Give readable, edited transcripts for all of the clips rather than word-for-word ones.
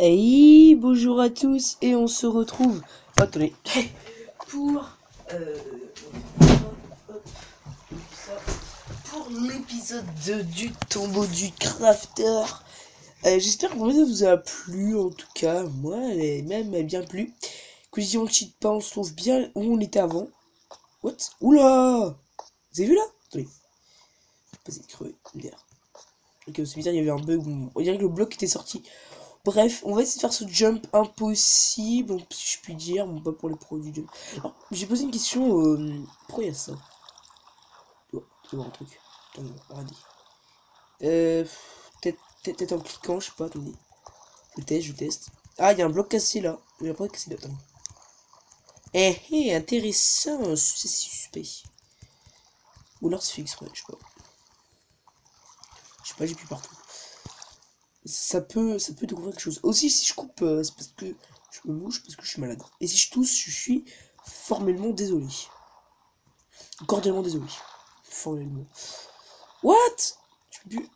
Hey, bonjour à tous et on se retrouve. Attendez. Pour pour l'épisode 2 du tombeau du crafter. J'espère que ça vous a plu. En tout cas, moi, elle m'a bien plu. Que si on ne cheat pas, on se trouve bien où on était avant. What? Oula! Vous avez vu là? Attendez. Pas essayer de crever. Merde. Ok, c'est bizarre, il y avait un bug. On dirait que le bloc était sorti. Bref, on va essayer de faire ce jump impossible, si je puis dire, bon, pas pour les pros du jump. Alors, j'ai posé une question, pourquoi il y a ça? Oh, c'est voir un truc. Attendez, regardez. Peut-être en cliquant, je sais pas, attendez. Je teste. Ah, il y a un bloc cassé là. Il y a un bloc cassé là, attendez. Intéressant, c'est suspect. Ou alors c'est fait exprès, je sais pas. Je sais pas, j'ai plus partout. Ça peut découvrir quelque chose. Aussi, si je coupe, c'est parce que je me bouge, parce que je suis malade. Et si je tousse, je suis formellement désolé. Cordialement désolé. Formellement. What? Tu peux plus.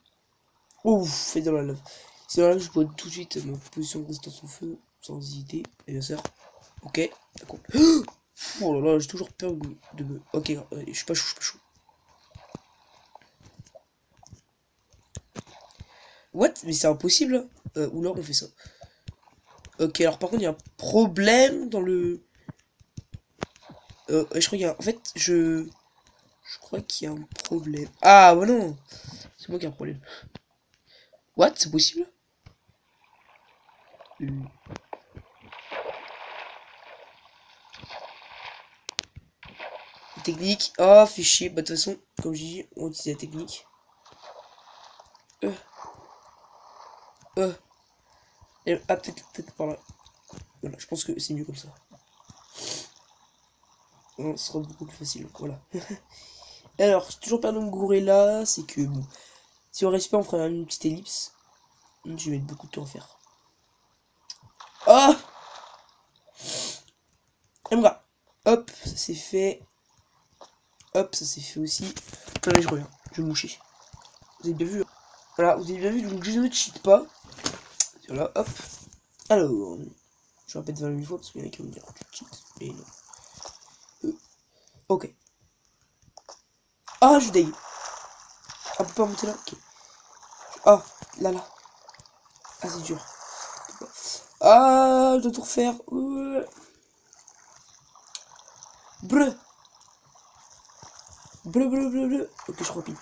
Ouf, fait dans la lave. C'est dans la lave, je vois tout de suite ma position de résistance au feu, sans hésiter. Et bien sûr. Ok, d'accord. Oh là là, j'ai toujours peur de me. Ok, je suis pas chaud, je suis pas chaud. What? Mais c'est impossible. Ou alors on fait ça. Ok, alors par contre, il y a un problème dans le. Je crois qu'il y a. En fait, je crois qu'il y a un problème. Ah, bah non! C'est moi qui ai un problème. What? C'est possible? Technique. Oh, fait chier. Bah, de toute façon, comme je dis, on utilise la technique. Euh, euh. Ah, peut-être par là. Voilà, je pense que c'est mieux comme ça. Non, ce sera beaucoup plus facile. Voilà. Alors, toujours pas me gourer là, c'est que bon. Si on reste pas, on fera une petite ellipse. Je vais mettre beaucoup de temps à faire. Oh! Emra! Hop, ça c'est fait. Hop, ça c'est fait aussi. Attendez, je reviens. Je vais me moucher. Vous avez bien vu. Hein. Voilà, vous avez bien vu, donc je ne cheat pas. Voilà, hop. Alors, je répète 20 000 fois parce qu'il y en a qui vont me dire tu cheats. Mais non. Ok. Ah, je deg. Ah, on peut pas monter là? Ok. Ah, là. Ah, c'est dur. Ah, je dois tout refaire. Bleu. Bleu. Ok, je repile.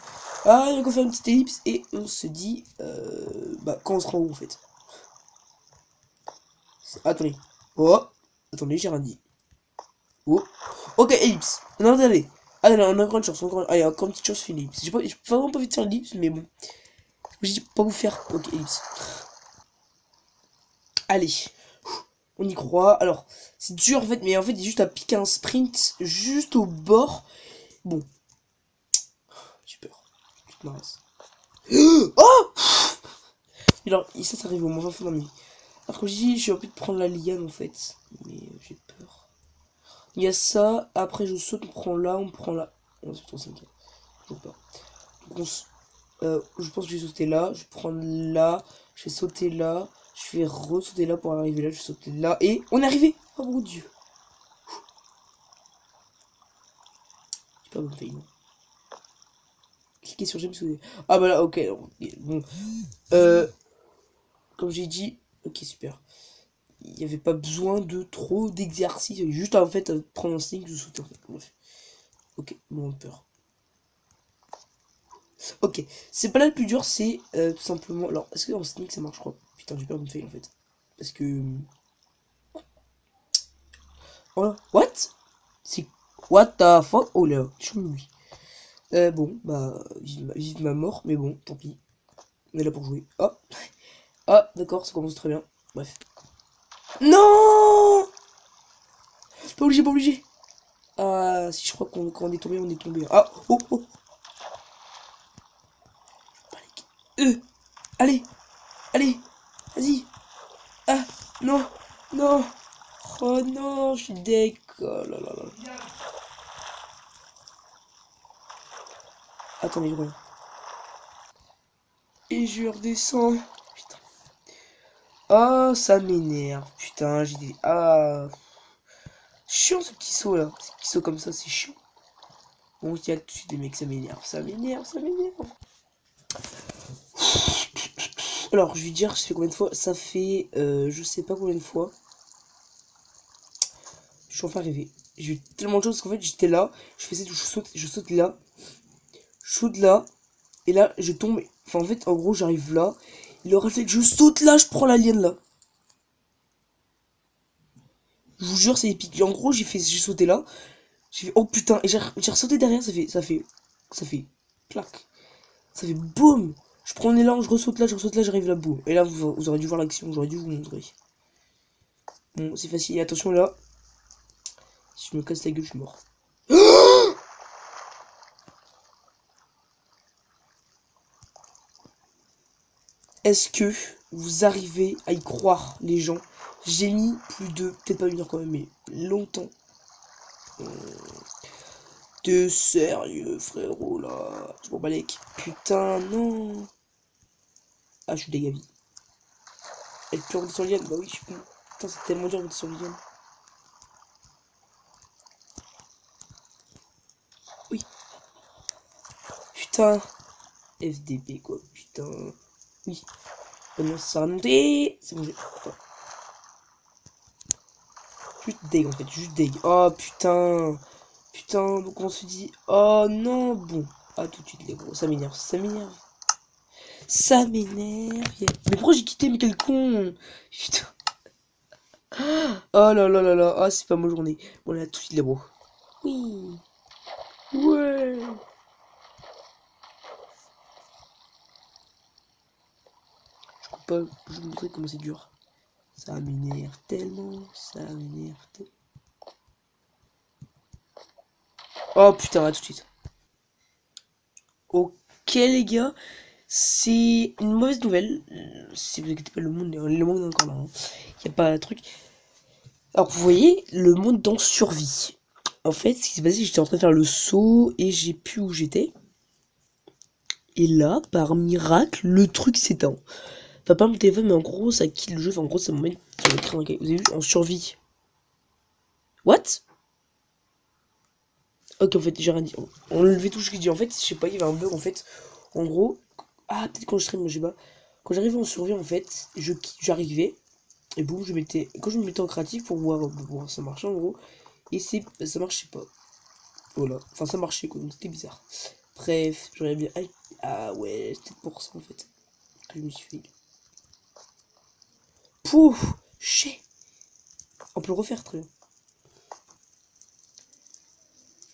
Ah, il y a qu'on faire une petite ellipse et on se dit, bah, quand on sera où en fait. Attendez. Oh, attendez, j'ai rien dit. Oh, ok, ellipse. Non, attendez. Allez, on a encore une chance. Allez, encore une petite chance, je fais l'ellipse. J'ai vraiment pas envie de faire l'ellipse, mais bon. Je dis pas vous faire. Ok, ellipse. Allez. On y croit. Alors, c'est dur en fait, mais en fait, il y a juste à piquer un sprint juste au bord. Bon. J'ai peur. Toute ma race. Oh! Alors, ça arrive au moins 20 fois dans la nuit. Alors, comme je dis, j'ai envie de prendre la liane en fait. Mais j'ai peur. Il y a ça. Après, je saute, on prend là. On saute en 5. J'ai peur. Donc, je pense que je vais sauter là. Je vais prendre là. Je vais sauter là. Je vais re-sauter là pour arriver là. Je vais sauter là. Et on est arrivé! Oh mon dieu! J'ai pas bonne faille, non? Cliquez sur j'aime soulever. Ah bah là, ok. Bon. Comme j'ai dit, ok, super. Il n'y avait pas besoin de trop d'exercice. Il y avait juste en fait à prendre un stick de sauter en fait. Bref. Ok, bon, peur. Ok, c'est pas là le plus dur, c'est tout simplement. Alors, est-ce que dans sneak ça marche, je crois? Putain, j'ai peur de me fail en fait. Parce que. Voilà. What? C'est. What the fuck? Oh là, je suis lui. Bon, bah, vive ma mort, mais bon, tant pis. On est là pour jouer. Oh! Ah, d'accord, ça commence très bien. Bref. Non! Pas obligé, pas obligé. Ah, si je crois qu'on quand on est tombé, on est tombé. Ah, oh. Euh, allez, vas-y. Ah, non. Oh non, je suis deck. Oh là là. Attendez, je reviens. Et je redescends. Putain. Oh, ça m'énerve. Putain, j'ai des... Ah... Chiant ce petit saut là. Ce petit saut comme ça, c'est chiant. Bon, il y a tout de suite des mecs, ça m'énerve, ça m'énerve, ça m'énerve. Alors, je vais dire, je fais combien de fois? Ça fait, je sais pas combien de fois. Je suis enfin arrivé. J'ai eu tellement de choses qu'en fait, j'étais là, je fais ça, je saute là, je saute là, et là, je tombe. Enfin, en fait, en gros, j'arrive là. Il aura fait que je saute là, je prends la liane là. Je vous jure, c'est épique. En gros, j'ai sauté là. J'ai fait, oh putain, et j'ai ressauté derrière, ça fait, clac. Ça fait boum. Je prends un élan, je ressaute là, j'arrive là, boum. Et là, vous aurez dû voir l'action, j'aurais dû vous montrer. Bon, c'est facile, et attention là. Si je me casse la gueule, je suis mort. Est-ce que vous arrivez à y croire, les gens? J'ai mis plus de, peut-être pas une heure quand même, mais longtemps. T'es sérieux, frérot, là? Je m'en balèque. Putain, non. Ah, je suis dégavé. Elle peut remonter sur l'IAN? Bah oui, je suis con. Putain, c'est tellement dur de monter sur l'IAN. Oui. Putain. FDP, quoi. Putain. Oui. Oh non, ça sert à monter. C'est bon, j'ai... Juste deg, en fait. Juste deg. Oh, putain. Putain, donc on se dit... Oh, non. Bon. Ah, tout de suite, les gros. Ça m'énerve. Ça m'énerve. Ça m'énerve. Mais pourquoi j'ai quitté? Mais quel con. Putain. Oh là là là là. Ah, c'est pas ma journée. Bon, là, tout de suite, les gros. Oui. Ouais. Je peux pas vous montrer comment c'est dur. Ça m'énerve tellement. Ça m'énerve tellement. Oh putain, à tout de suite. Ok, les gars. C'est une mauvaise nouvelle. Si vous inquiétez pas, le monde est encore là. Il n'y a pas de truc. Alors, vous voyez, le monde en survie. En fait, ce qui s'est passé, j'étais en train de faire le saut et j'ai pu où j'étais. Et là, par miracle, le truc s'éteint. Enfin, pas mon téléphone, mais en gros, ça quitte le jeu. Enfin, en gros, ça m'emmène sur l'écran. Vous avez vu, en survie. What? Ok, en fait, j'ai rien dit. On enlevait tout ce que j'ai dit. En fait, je sais pas, il y avait un bug en fait. En gros, ah, peut-être quand je stream, je sais pas. Quand j'arrivais en survie, en fait, j'arrivais. Et boum, je mettais. Quand je me mettais en créatif pour voir ça marchait en gros. Et ça marchait pas. Voilà. Enfin, ça marchait quoi, donc c'était bizarre. Bref, j'aurais bien. Ah ouais, c'était pour ça en fait. Que je me suis fait. Pouf! Chais! On peut le refaire très bien.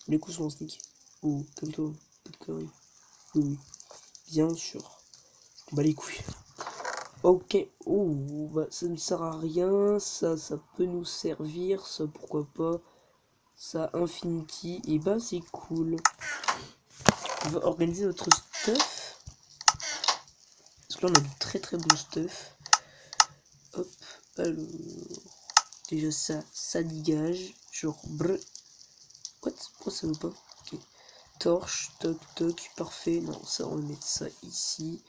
Les coups sont en sneak. Oh, comme toi, pas de conneries. Oui, oui, bien sûr. Bah les couilles. Ok, oh, bah ça ne sert à rien, ça peut nous servir, ça pourquoi pas, ça Infinity, et bah c'est cool. On va organiser notre stuff, parce que là on a du très très bon stuff. Hop, alors, déjà ça dégage, genre brr. What? Pourquoi ça veut pas? Ok, torche, toc toc, parfait, non ça on va mettre ça ici.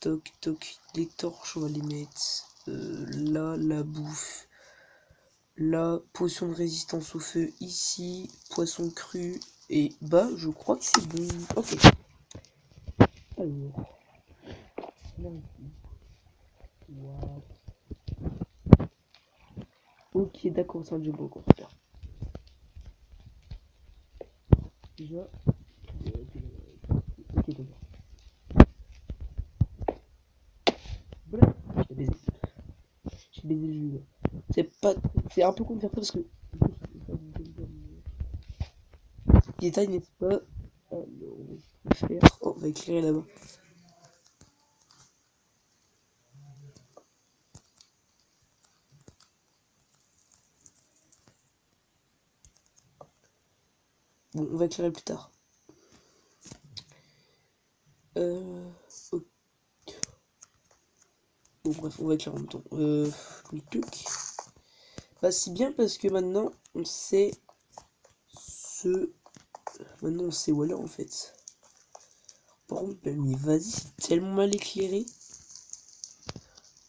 Toc toc, les torches on va les mettre là, la bouffe. La potion de résistance au feu ici, poisson cru, et bah je crois que c'est bon. Ok. Alors, ok, d'accord, c'est un job qu'on va faire. Déjà, ok, d'accord. Voilà, j'ai baisé. J'ai baisé le jeu. C'est pas, c'est un peu con de faire ça parce que détail n'est-ce pas. Alors, on va faire. Oh, on va éclairer là-bas. Bon, on va éclairer plus tard. Ok. Bon, bref, on va éclairer en même temps. Clic. Bah, c'est bien parce que maintenant on sait ce. Maintenant on sait où aller en fait. Par contre, mais vas-y, c'est tellement mal éclairé.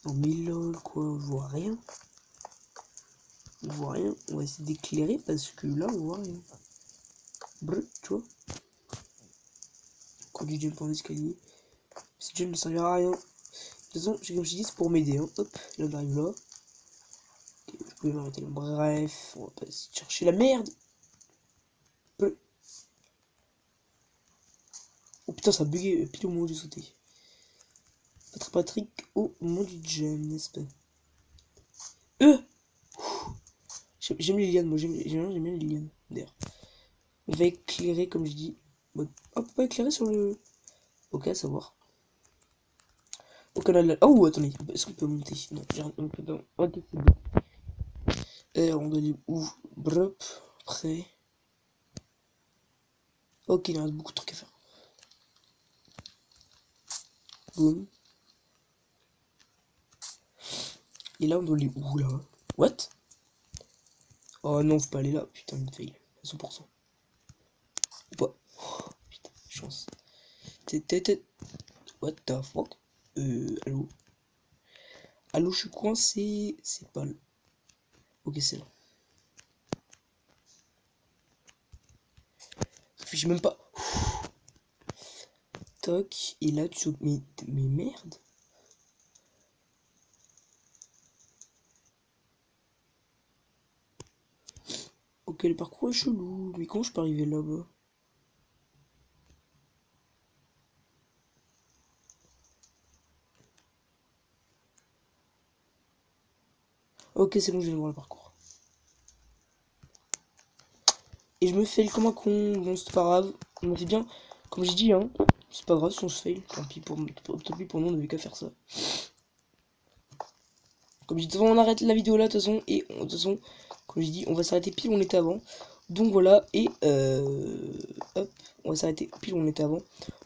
Non mais lol quoi, on voit rien. On voit rien. On va essayer d'éclairer parce que là on voit rien. Brr, tu vois. Quand du jump en escalier. Ce jump ne servira à rien. De toute façon, comme je dis, c'est pour m'aider. Hein. Hop, là on arrive là. Okay, je peux m'arrêter là. Bref, on va pas essayer de chercher la merde. Oh putain, ça a bugué pile au moment où j'ai sauté. Patrick au moment du jump, n'est-ce pas? J'aime les lianes, moi j'aime bien les lianes. D'ailleurs, on va éclairer comme je dis. Bon, hop, pas éclairer sur le. Ok, à savoir. Au canal là. Oh, attendez, est-ce qu'on peut monter? Non, on peut pas. Ok, c'est bon. On doit aller où? Brop, après. Ok, il reste beaucoup de trucs à faire. Boum. Et là, on doit aller où là? What? Oh non, faut pas aller là. Putain, une fail. À 100%. Ou pas. Oh, putain, chance. What the fuck? Allô? Allô, je suis coincé. C'est pas là. Ok, c'est là. Ça fiche même pas. Toc. Et là, tu sautes. Mais merde. Ok, le parcours est chelou. Mais comment je peux arriver là-bas? Ok, c'est bon, je viens de voir le parcours. Et je me fail comme un con. Bon, c'est pas grave. On a fait bien. Comme j'ai dit, hein. C'est pas grave si on se fail. Tant pis pour nous, on n'avait qu'à faire ça. Comme je dis, de toute façon, on arrête la vidéo là, de toute façon. Et de toute façon, comme j'ai dit, on va s'arrêter pile où on était avant. Donc voilà. Et hop. On va s'arrêter pile où on était avant.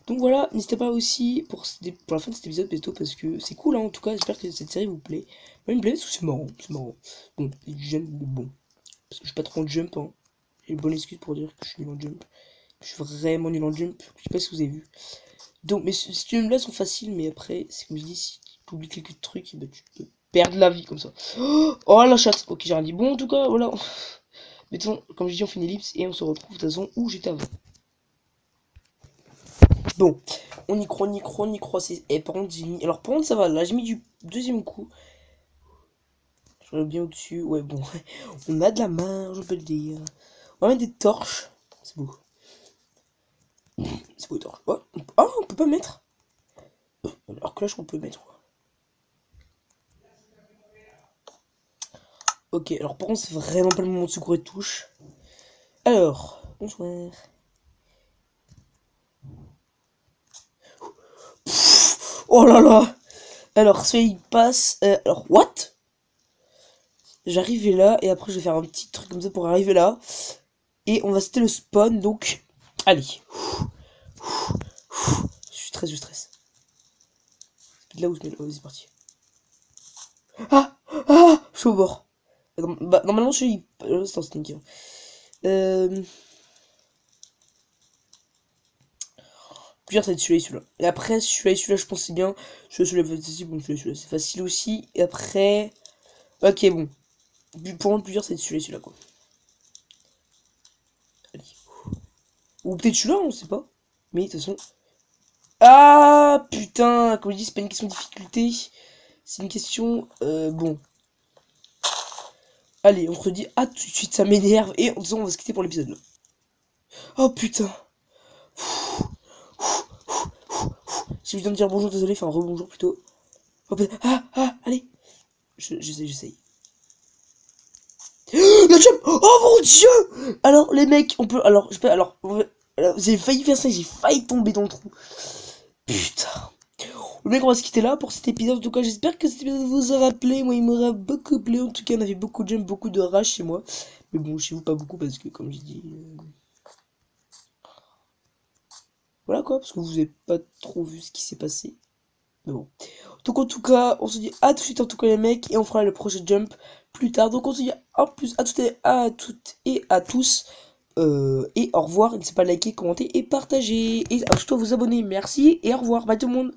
Donc voilà, n'hésitez pas aussi pour la fin de cet épisode bientôt parce que c'est cool hein, en tout cas, j'espère que cette série vous plaît. Moi il me plaît parce que c'est marrant, c'est marrant. Bon, j'aime bon. Parce que je suis pas trop en jump, hein. J'ai une bonne excuse pour dire que je suis nul en jump. Je suis vraiment nul en jump, je sais pas si vous avez vu. Donc, mais ces jumps-là sont faciles, mais après, c'est comme je dis, si tu oublies quelques trucs, bah, tu peux perdre la vie comme ça. Oh la chatte. Ok, j'ai rien dit. Bon, en tout cas, voilà. Mais de toute façon, comme je dis, on fait une ellipse et on se retrouve de toute façon où j'étais avant. Bon, on y croit, on y croit, on y croit. Et par contre, j'ai mis. Alors, par contre, ça va. Là, j'ai mis du deuxième coup. Je regarde bien au-dessus. Ouais, bon. On a de la marge, on peut le dire. On va mettre des torches. C'est beau. C'est beau, les torches. Oh, on peut pas mettre. Alors que là, je crois qu'on peut mettre. Ok, alors par contre, c'est vraiment pas le moment de secourir les touches. Alors, bonsoir. Oh là là. Alors, celui il passe. Alors, what? J'arrivais là, et après, je vais faire un petit truc comme ça pour arriver là. Et on va citer le spawn, donc. Allez. Je stresse. Là où je mets. Oh, c'est parti. Je suis au bord. Bah, normalement, je suis. C'est un sneaker. Plusieurs, ça va être celui-là et celui-là. Et après, celui-là et celui-là, je pense c'est bien. Celui-là, bon, celui-là, c'est facile aussi. Et après. Ok, bon. Pour moi, plusieurs, ça va être celui-là et celui-là, quoi. Allez. Ou peut-être celui-là, on sait pas. Mais de toute façon. Ah putain, comme je dis, c'est pas une question de difficulté. C'est une question. Bon. Allez, on se dit tout de suite, ça m'énerve. Et en disant, on va se quitter pour l'épisode là. Oh putain. Si je viens de dire bonjour, désolé, enfin rebonjour plutôt. Oh putain. Allez. J'essaye. La jump. Oh mon dieu. Alors les mecs, on peut. Alors, je peux. Alors, j'ai failli faire ça, j'ai failli tomber dans le trou. Putain. Le mec, on va se quitter là pour cet épisode. En tout cas, j'espère que cet épisode vous aura plu. Moi, il m'aura beaucoup plu. En tout cas, on avait beaucoup de jump, beaucoup de rage chez moi. Mais bon, chez vous, pas beaucoup parce que, comme j'ai dit. Voilà quoi, parce que vous avez pas trop vu ce qui s'est passé. Mais bon. Donc en tout cas, on se dit à tout de suite en tout cas les mecs. Et on fera le prochain jump plus tard. Donc on se dit en plus à toutes et à tous. Et au revoir. N'hésitez pas à liker, commenter et partager. Et surtout à vous abonner. Merci et au revoir. Bye tout le monde.